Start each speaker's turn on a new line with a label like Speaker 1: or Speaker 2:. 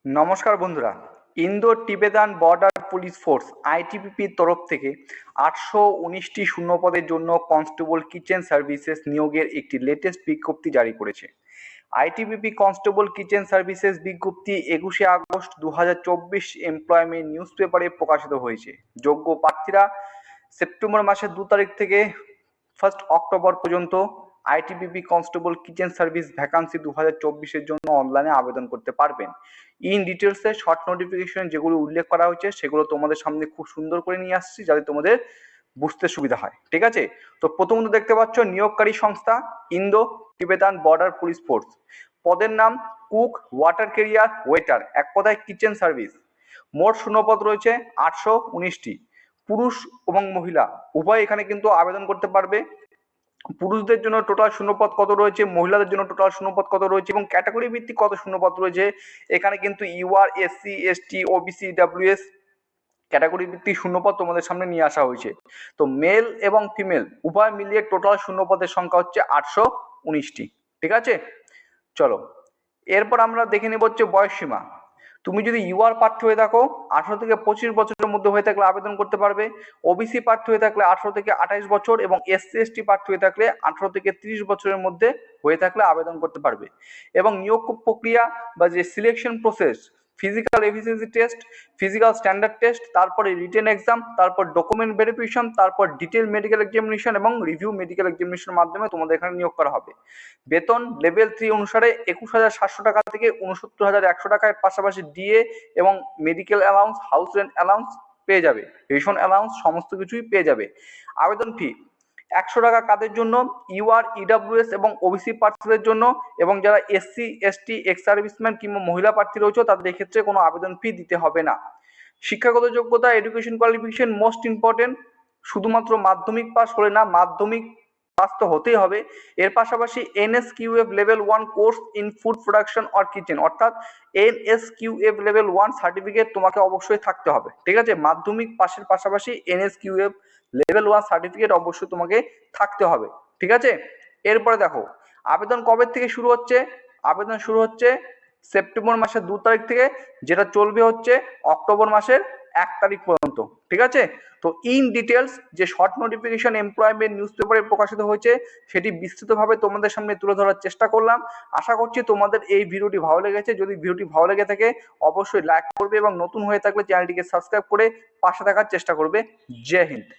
Speaker 1: নমস্কার বন্ধুরা। Indo Tibetan border police force আইটিবিপির তরফ থেকে 819টি শূন্যপদের জন্য কনস্টেবল কিচেন সার্ভিসেস নিয়োগের একটি লেটেস্ট বিজ্ঞপ্তি জারি করেছে। আইটিবিপি কনস্টেবল কিচেন সার্ভিসেস বিজ্ঞপ্তি 21শে আগস্ট 2024 এমপ্লয়মেন্ট নিউজ পেপারে প্রকাশিত হয়েছে। যোগ্য প্রার্থীরা সেপ্টেম্বর মাসের 2 তারিখ থেকে 1 অক্টোবর পর্যন্ত ITBP constable kitchen service vacancy 2024-এর জন্য অনলাইনে আবেদন করতে পারবেন। ইন ডিটেলসে শর্ট নোটিফিকেশন যেগুলো উল্লেখ করা হয়েছে সেগুলো তোমাদের সামনে খুব সুন্দর করে নিয়ে আসছি যাতে তোমাদের বুঝতে সুবিধা হয়। ঠিক আছে, তো প্রথমত দেখতে পাচ্ছ নিয়োগকারী সংস্থা Indo Tibetan border police force. পদের নাম কুক, ওয়াটার ক্যারিয়ার, ওয়েটার, এক কথায় কিচেন সার্ভিস। মোট শূন্যপদ রয়েছে 819টি। পুরুষ এবং মহিলা উভয় এখানে কিন্তু আবেদন করতে পারবে। পুরুষদের জন্য টোটাল শূন্যপদ কত রয়েছে, মহিলাদের জন্য টোটাল শূন্যপদ কত রয়েছে এবং ক্যাটাগরি ভিত্তিক কত শূন্যপদ রয়েছে এখানে কিন্তু UR, SC, ST, OBC, EWS category ভিত্তিক শূন্যপদ তোমাদের সামনে নিয়ে আসা হয়েছে। তো মেল এবং ফিমেল উভয় মিলিয়ে টোটাল শূন্যপদের সংখ্যা হচ্ছে 819টি। ঠিক আছে, চলো এরপর আমরা দেখে নেব হচ্ছে বয়সসীমা। তুমি যদি ইউআর প্রার্থী হয়ে থাকো 18 থেকে 25 বছরের মধ্যে হয়ে থাকলে আবেদন করতে পারবে। ওবিসি প্রার্থী হয়ে থাকলে 18 থেকে 28 বছর এবং এসসি এসটি প্রার্থী হয়ে থাকলে 18 থেকে 30 বছরের মধ্যে হয়ে থাকলে আবেদন করতে পারবে। এবং নিয়োগ প্রক্রিয়া বা যে selection process, physical efficiency test, physical standard test, তারপরে রিটেন এক্সাম, তারপর ডকুমেন্ট ভেরিফিকেশন, তারপর ডিটেল মেডিকেল এক্সামিনেশন এবং রিভিউ মেডিকেল এক্সামিনেশনের মাধ্যমে তোমাদের এখানে নিয়োগ করা হবে। বেতন লেভেল 3 অনুসারে 21,700 টাকা থেকে 69,100 টাকার পাশাপাশি ডিএ এবং medical allowance, house rent allowance পেয়ে যাবে, রেশন অ্যালাউন্স সমস্ত কিছুই পেয়ে যাবে। আবেদন ফি 100 টাকা কাদের জন্য, ইউআর, ইডব্লিউএস এবং ওবিসি প্রার্থীদের জন্য, এবং যারা এসসি, এসটি, এক্স সার্ভিসম্যান কিংবা মহিলা প্রার্থী রয়েছে তাদের ক্ষেত্রে কোনো আবেদন ফি দিতে হবে না। শিক্ষাগত যোগ্যতা, এডুকেশন কোয়ালিফিকেশন মোস্ট ইম্পর্টেন্ট। শুধুমাত্র মাধ্যমিক পাস হলে না, মাধ্যমিক পাস তো হতেই হবে। এর পাশাপাশি NSQF level 1 course in food production or kitchen, অর্থাৎ এনএসকিউএফ লেভেল 1 সার্টিফিকেট তোমাকে অবশ্যই থাকতে হবে। ঠিক আছে, মাধ্যমিক পাশের পাশাপাশি এনএসকিউএফ লেভেল 1 সার্টিফিকেট অবশ্যই তোমাকে থাকতে হবে। ঠিক আছে, এরপরে দেখো আবেদন কবে থেকে শুরু হচ্ছে। আবেদন শুরু হচ্ছে সেপ্টেম্বর মাসের 2 তারিখ থেকে, যেটা চলবে হচ্ছে অক্টোবর মাসের 1 তারিখ পর্যন্ত। ঠিক আছে, তো ইন ডিটেলস যে শর্ট নোটিফিকেশন এমপ্লয়মেন্ট নিউজ পেপারে প্রকাশিত হয়েছে সেটি বিস্তৃতভাবে তোমাদের সামনে তুলে ধরার চেষ্টা করলাম। আশা করছি তোমাদের এই ভিডিওটি ভালো লেগেছে। যদি ভিডিওটি ভালো লেগে থাকে অবশ্যই লাইক করবে এবং নতুন হয়ে থাকলে চ্যানেলটিকে সাবস্ক্রাইব করে পাশে থাকার চেষ্টা করবে। জয় হিন্দ।